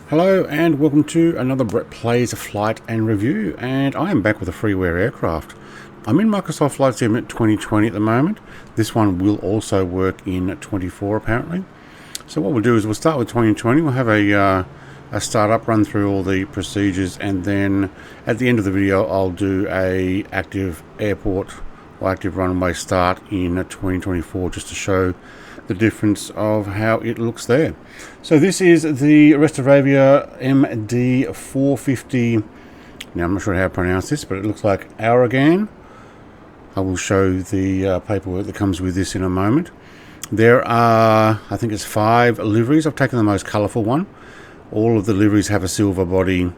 Hello and welcome to another Brett Plays Flight and Review, and I am back with a Freeware aircraft. I'm in Microsoft Flight Sim 2020 at the moment. This one will also work in 24 apparently. So what we'll do is we'll start with 2020. We'll have a startup, run through all the procedures, and then at the end of the video I'll do a active airport or active runway start in 2024 just to show the difference of how it looks there. So this is the Restoravia MD 450. Now I'm not sure how to pronounce this, but it looks like Ouragan. I will show the paperwork that comes with this in a moment. There are, I think it's 5 liveries. I've taken the most colourful one. All of the liveries have a silver body.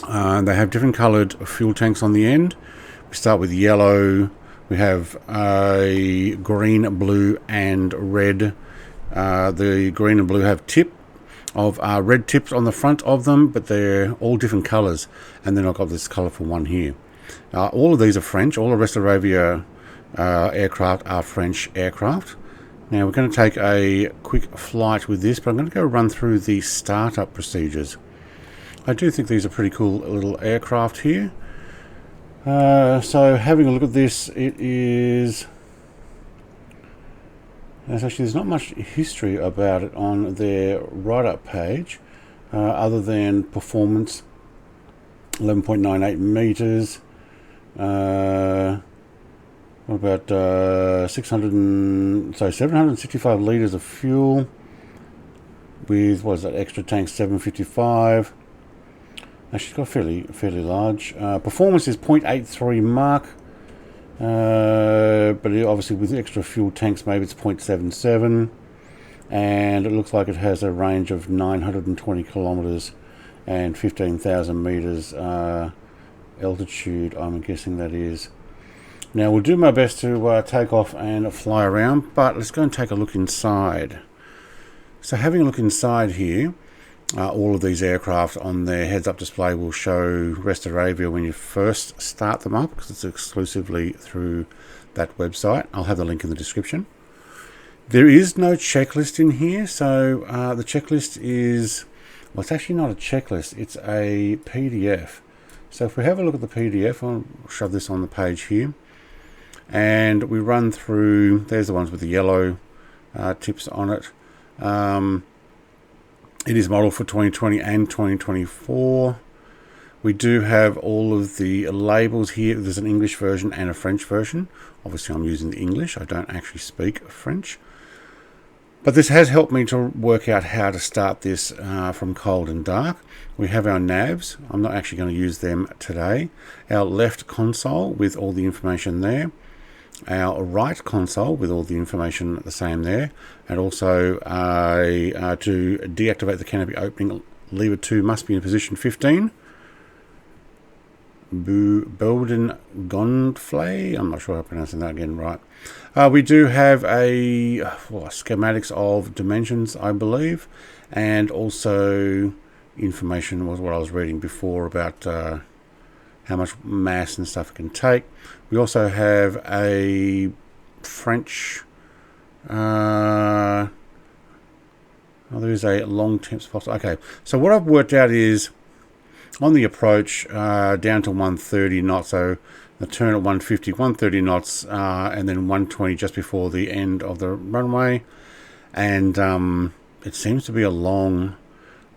They have different coloured fuel tanks on the end. We start with yellow. We have a green, blue, and red. The green and blue have red tips on the front of them, but they're all different colours. And then I've got this colourful one here. All of these are French. All the Restoravia aircraft are French aircraft. Now we're going to take a quick flight with this, but I'm going to go run through the startup procedures. I do think these are pretty cool little aircraft here. So having a look at this, there's not much history about it on their write-up page, other than performance, 11.98 meters. What about 765 liters of fuel with, what is that, extra tank 755. She's got fairly large. Performance is 0.83 Mach, but obviously with extra fuel tanks maybe it's 0.77, and it looks like it has a range of 920 kilometers and 15,000 meters altitude, I'm guessing that is. Now we'll do my best to take off and fly around, but let's go and take a look inside. So having a look inside here, all of these aircraft on their heads-up display will show Restoravia when you first start them up, because it's exclusively through that website. I'll have the link in the description. There is no checklist in here, so the checklist is, well, it's actually not a checklist, it's a PDF. So if we have a look at the PDF, I'll shove this on the page here, and we run through, there's the ones with the yellow tips on it. It is modeled for 2020 and 2024. We do have all of the labels here. There's an English version and a French version. Obviously I'm using the English. I don't actually speak French. But this has helped me to work out how to start this from cold and dark. We have our navs. I'm not actually going to use them today. Our left console with all the information there. Our right console with all the information the same there, and also to deactivate the canopy opening, lever 2 must be in position 15. Bowden Gonflay, I'm not sure I'm pronouncing that again right. We do have schematics of dimensions, I believe, and information was what I was reading before about how much mass and stuff it can take. We also have a French, there is a long temp spot. Okay, so what I've worked out is on the approach down to 130 knots, so the turn at 150, 130 knots, and then 120 just before the end of the runway. And it seems to be a long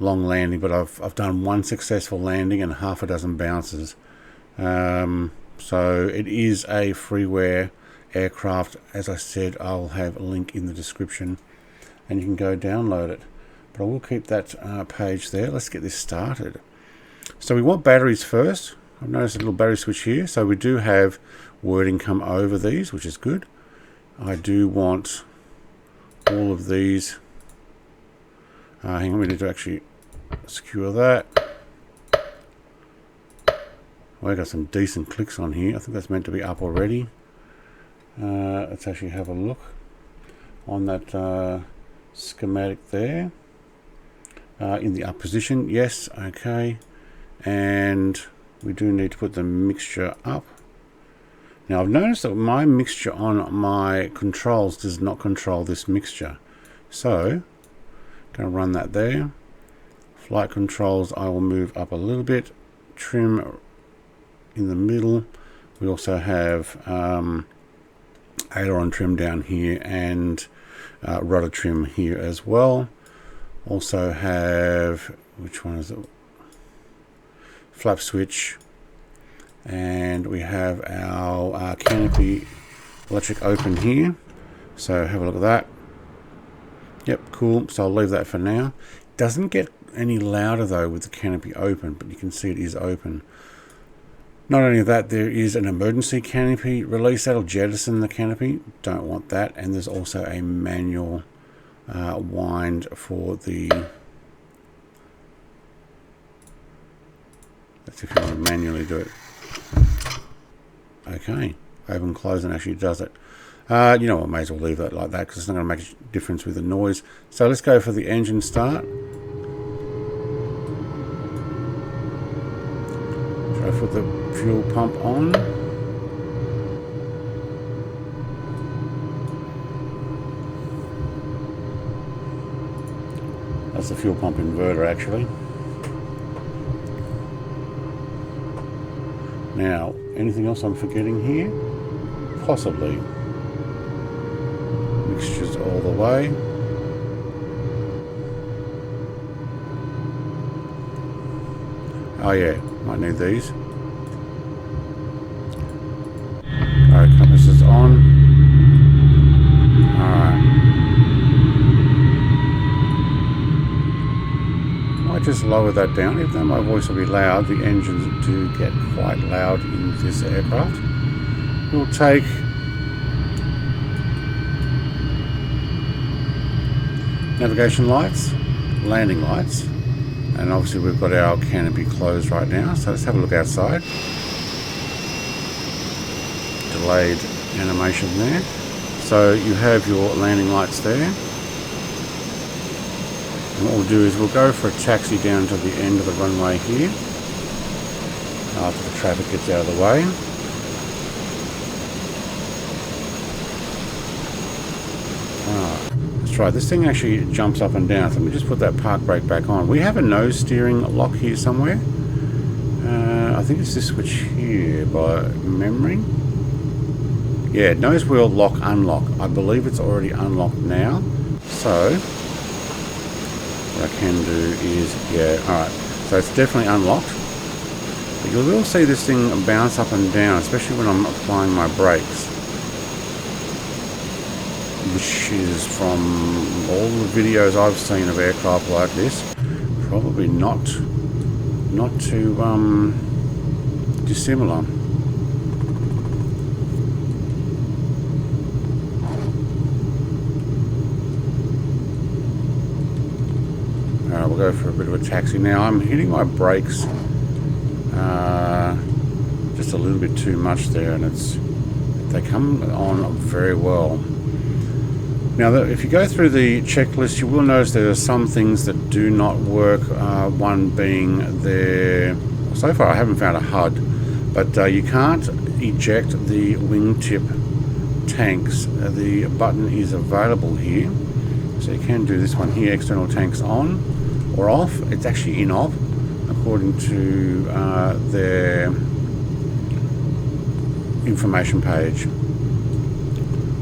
landing, but I've done one successful landing and half a dozen bounces. So it is a Freeware aircraft. As I said, I'll have a link in the description and you can go download it, but I will keep that page there. Let's get this started. So we want batteries first. I've noticed a little battery switch here, so we do have wording come over these, which is good. I do want all of these. Hang on, we need to actually secure that. Well, I got some decent clicks on here. I think that's meant to be up already. Let's actually have a look on that schematic there. In the up position, yes, okay. And we do need to put the mixture up. Now I've noticed that my mixture on my controls does not control this mixture. So, going to run that there. Flight controls I will move up a little bit. Trim in the middle. We also have aileron trim down here and rudder trim here as well. Also have, which one is it? Flap switch. And we have our canopy electric open here. So have a look at that. Yep, cool. So I'll leave that for now. Doesn't get any louder though with the canopy open, but you can see it is open. Not only that, there is an emergency canopy release that'll jettison the canopy. Don't want that. And there's also a manual wind for the... That's if you want to manually do it. Okay, open, close, and actually does it. You know what, may as well leave that like that because it's not going to make a difference with the noise. So let's go for the engine start. Try to put the fuel pump on. That's the fuel pump inverter actually. Now, anything else I'm forgetting here? Possibly. Mixtures all the way. Oh yeah, might need these. Alright, compass is on. Alright. Might just lower that down, even though my voice will be loud. The engines do get quite loud in this aircraft. We'll take navigation lights, landing lights, and obviously we've got our canopy closed right now, so let's have a look outside. Delayed animation there. So you have your landing lights there. And what we'll do is we'll go for a taxi down to the end of the runway here, after the traffic gets out of the way. Let's try. This thing actually jumps up and down, so let me just put that park brake back on. We have a nose steering lock here somewhere. I think it's this switch here by memory. Yeah, nose wheel lock unlock. I believe it's already unlocked now. So what I can do is, yeah, alright, so it's definitely unlocked. But you will see this thing bounce up and down, especially when I'm applying my brakes, which is, from all the videos I've seen of aircraft like this, probably not too dissimilar. We'll go for a bit of a taxi now. I'm hitting my brakes just a little bit too much there, and they come on very well. Now, if you go through the checklist, you will notice there are some things that do not work. One being there. So far, I haven't found a HUD, but you can't eject the wingtip tanks. The button is available here, so you can do this one here. External tanks on or off. It's actually in off according to their information page.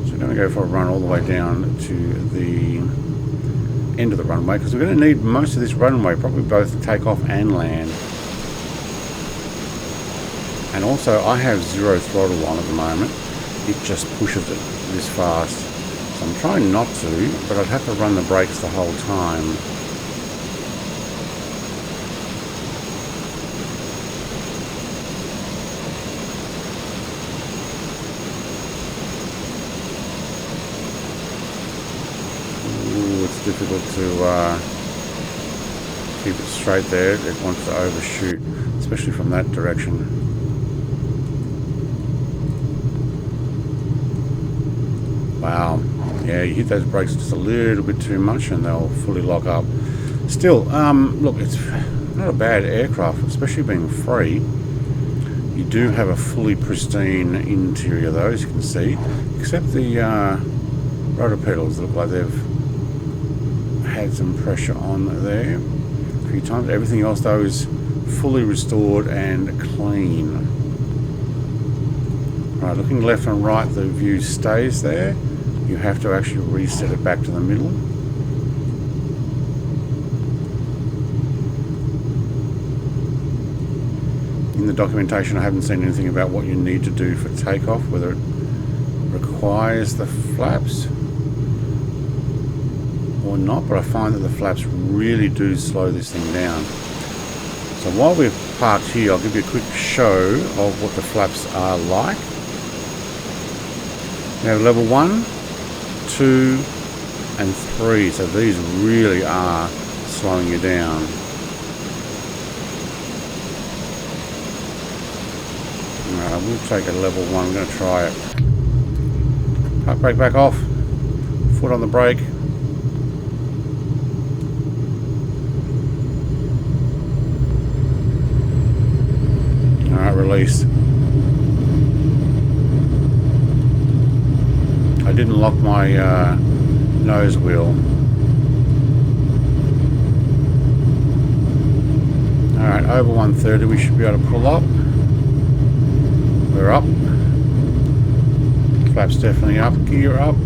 So we're going to go for a run all the way down to the end of the runway, because we're going to need most of this runway, probably both to take off and land. And also I have zero throttle on at the moment. It just pushes it this fast. So I'm trying not to, but I'd have to run the brakes the whole time. Difficult to keep it straight there. It wants to overshoot, especially from that direction. Wow, yeah, you hit those brakes just a little bit too much and they'll fully lock up. Still, look, it's not a bad aircraft, especially being free. You do have a fully pristine interior though, as you can see, except the rotor pedals look like they've had some pressure on there. If few times. Everything else though is fully restored and clean. Right, looking left and right, the view stays there. You have to actually reset it back to the middle. In the documentation I haven't seen anything about what you need to do for takeoff, whether it requires the flaps or not, but I find that the flaps really do slow this thing down. So while we're parked here, I'll give you a quick show of what the flaps are like. We have level 1, 2 and 3, so these really are slowing you down. Alright, we'll take a level 1, I'm going to try it. Park brake back off, foot on the brake. Alright, release. I didn't lock my nose wheel. Alright, over 130 we should be able to pull up. We're up. Flaps definitely up, gear up.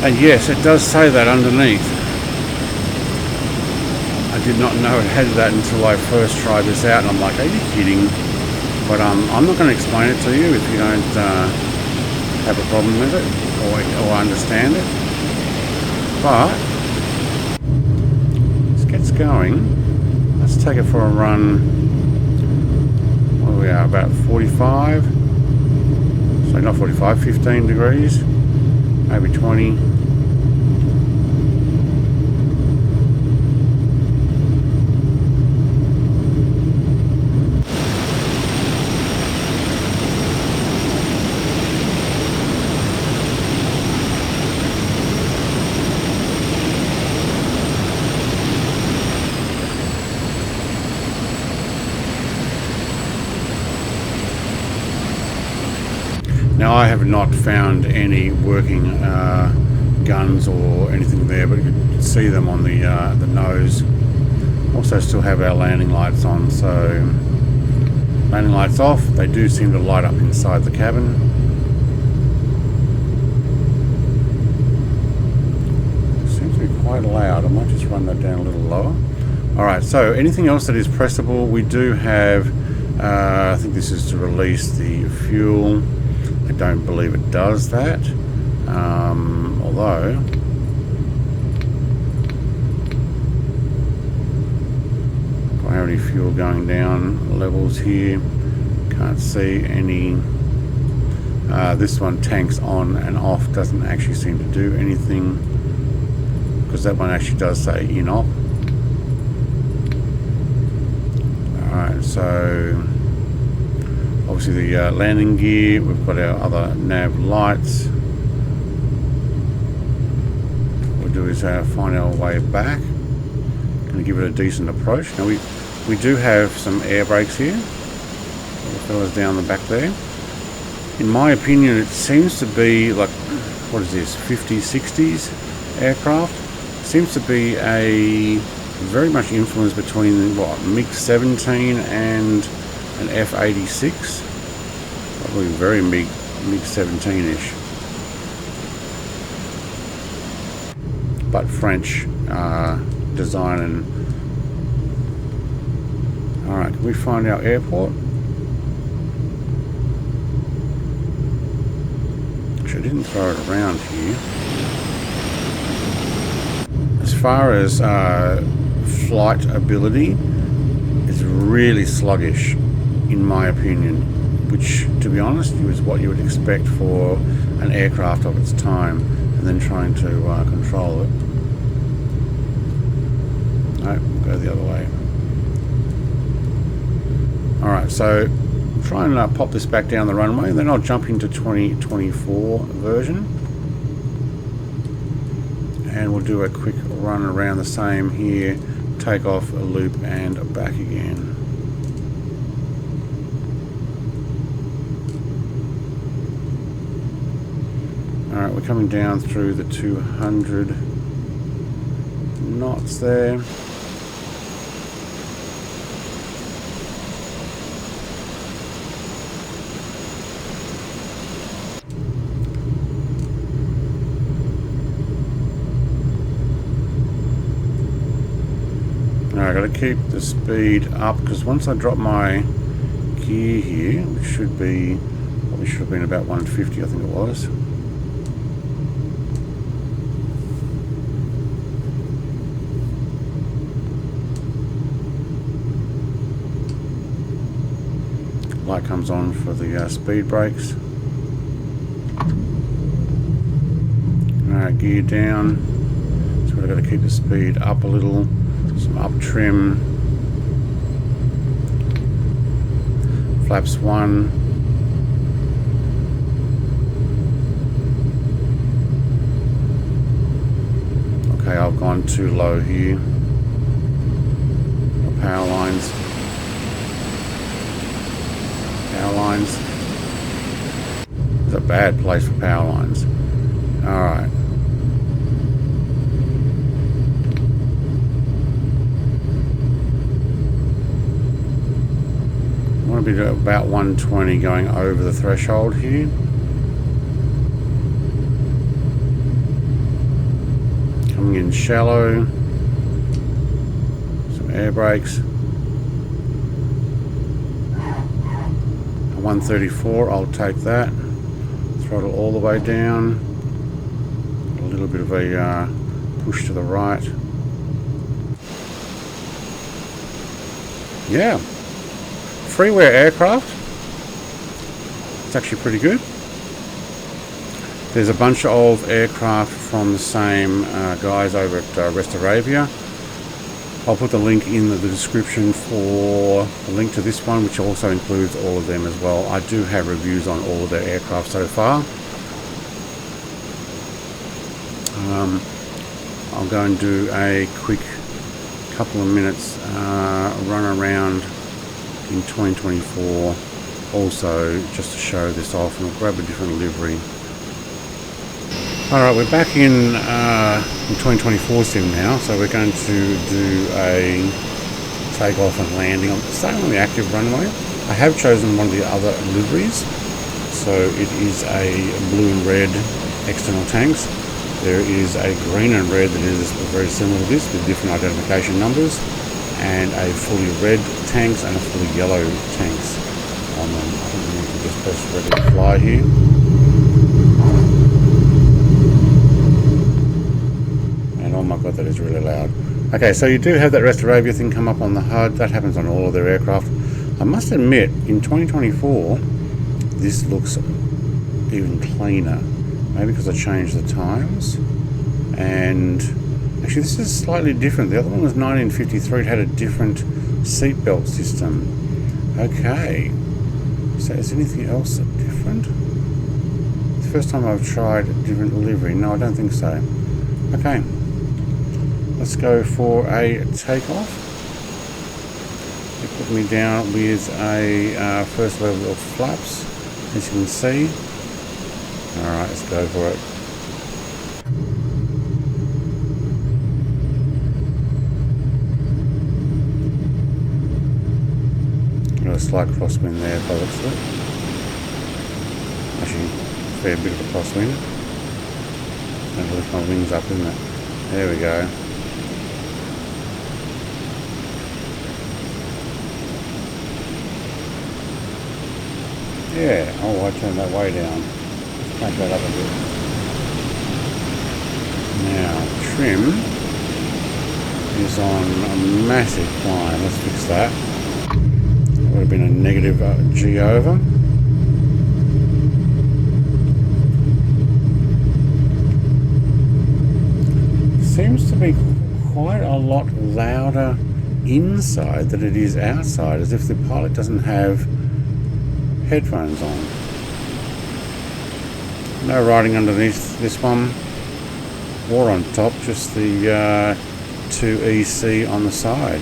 And yes, it does say that underneath. I did not know it had that until I first tried this out, and I'm like, are you kidding? But I'm not going to explain it to you if you don't have a problem with it or understand it. But this gets going. Let's take it for a run. Where we are, about 45. So not 45, 15 degrees, maybe 20. Now I have not found any working guns or anything there, but you can see them on the nose. Also still have our landing lights on, so landing lights off. They do seem to light up inside the cabin. Seems to be quite loud. I might just run that down a little lower. Alright, so anything else that is pressable, we do have, I think this is to release the fuel. I don't believe it does that, although don't have any fuel going down levels here. Can't see any. This one tanks on and off, doesn't actually seem to do anything, because that one actually does say in off. Alright, so obviously the landing gear, we've got our other nav lights. What we'll do is find our way back and give it a decent approach. Now we do have some air brakes here. The fellas down the back there. In my opinion, it seems to be like, what is this, 50s, 60s aircraft? Seems to be a very much influence between what, MiG-17 and an F-86, probably very MiG-17-ish, but French design. And all right, can we find our airport? Actually, I didn't throw it around here. As far as flight ability, it's really sluggish, in my opinion, which, to be honest, is what you would expect for an aircraft of its time, and then trying to control it. No, go the other way. Alright, so try and pop this back down the runway, and then I'll jump into 2024 version, and we'll do a quick run around the same here, take off a loop and back again. Alright, we're coming down through the 200 knots there. Alright, I've got to keep the speed up because once I drop my gear here, which should be, probably should have been about 150, I think it was. Light comes on for the speed brakes. Alright, gear down. So I've got to keep the speed up a little. Some up trim. Flaps 1. Okay, I've gone too low here. Power lines. Power lines. It's a bad place for power lines. Alright. I want to be about 120 going over the threshold here. Coming in shallow. Some air brakes. 134, I'll take that. Throttle all the way down. A little bit of a push to the right. Yeah. Freeware aircraft. It's actually pretty good. There's a bunch of aircraft from the same guys over at Restoravia. I'll put the link in the description for the link to this one, which also includes all of them as well. I do have reviews on all of their aircraft so far. I'll go and do a quick couple of minutes run around in 2024 also, just to show this off, and I'll grab a different livery. Alright, we're back in 2024 sim now, so we're going to do a takeoff and landing. I'm staying on the active runway. I have chosen one of the other liveries, so it is a blue and red external tanks. There is a green and red that is very similar to this with different identification numbers, and a fully red tanks and a fully yellow tanks on them. I think we need to just press ready to fly here. Oh my god, that is really loud. Okay, so you do have that Restoravia thing come up on the HUD. That happens on all of their aircraft. I must admit, in 2024, this looks even cleaner. Maybe because I changed the times. And actually, this is slightly different. The other one was 1953. It had a different seatbelt system. Okay. So is anything else different? It's the first time I've tried a different livery. No, I don't think so. Okay. Let's go for a takeoff. It put me down with a first level of flaps, as you can see. Alright, let's go for it. Got a slight crosswind there by the looks of it. Actually, a fair bit of a crosswind. I'm going to lift my wings up, isn't it? There we go. Yeah, oh, I turned that way down. Let's crank that up a bit. Now, trim is on a massive climb. Let's fix that. That would have been a negative G over. Seems to be quite a lot louder inside than it is outside, as if the pilot doesn't have headphones on. No writing underneath this one or on top, just the 2EC on the side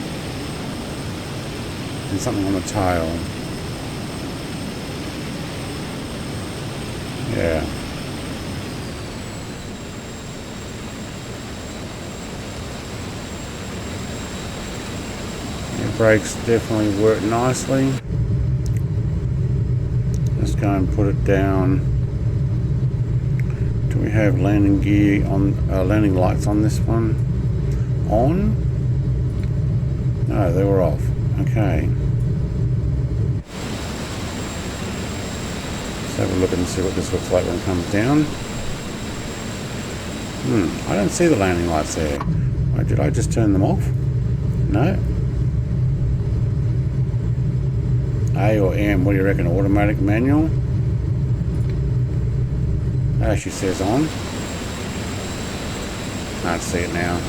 and something on the tail. Yeah. brakes definitely work nicely. Let's go and put it down. Do we have landing gear on, landing lights on this one? On? No, they were off. Okay. Let's have a look and see what this looks like when it comes down. I don't see the landing lights there. Wait, did I just turn them off? No. A or M, what do you reckon? Automatic, manual? It actually says on. Can't see it now.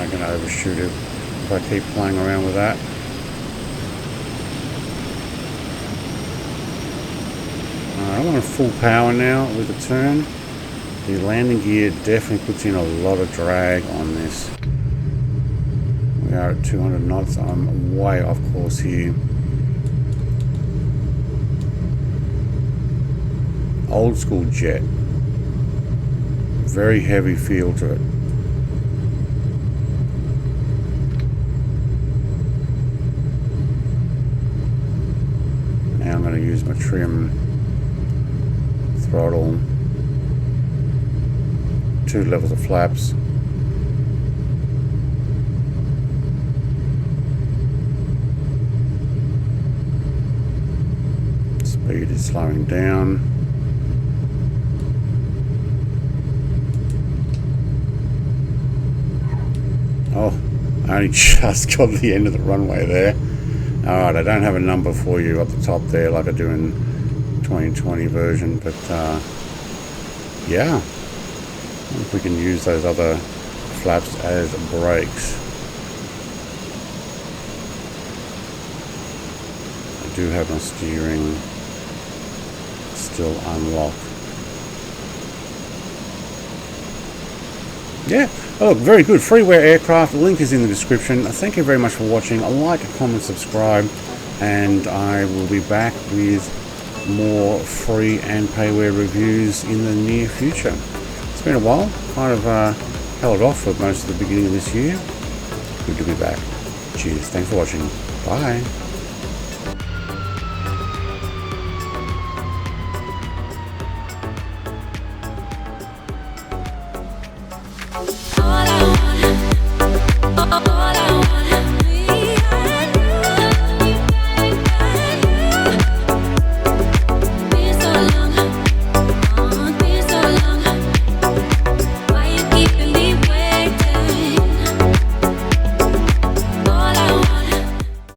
I'm going to overshoot it if I keep playing around with that. I'm on full power now with the turn. The landing gear definitely puts in a lot of drag on this. We are at 200 knots. I'm way off course here. Old school jet. Very heavy feel to it. Now I'm going to use my trim throttle. 2 levels of flaps. Speed is slowing down. Oh, I only just got to the end of the runway there. Alright, I don't have a number for you up the top there like I do in 2020 version, but yeah. If we can use those other flaps as brakes. I do have my steering still unlocked. Yeah, oh look, very good. Freeware aircraft, the link is in the description. Thank you very much for watching. Like, comment, subscribe, and I will be back with more free and payware reviews in the near future. It's been a while, kind of held off for most of the beginning of this year. Good to be back. Cheers, thanks for watching. Bye.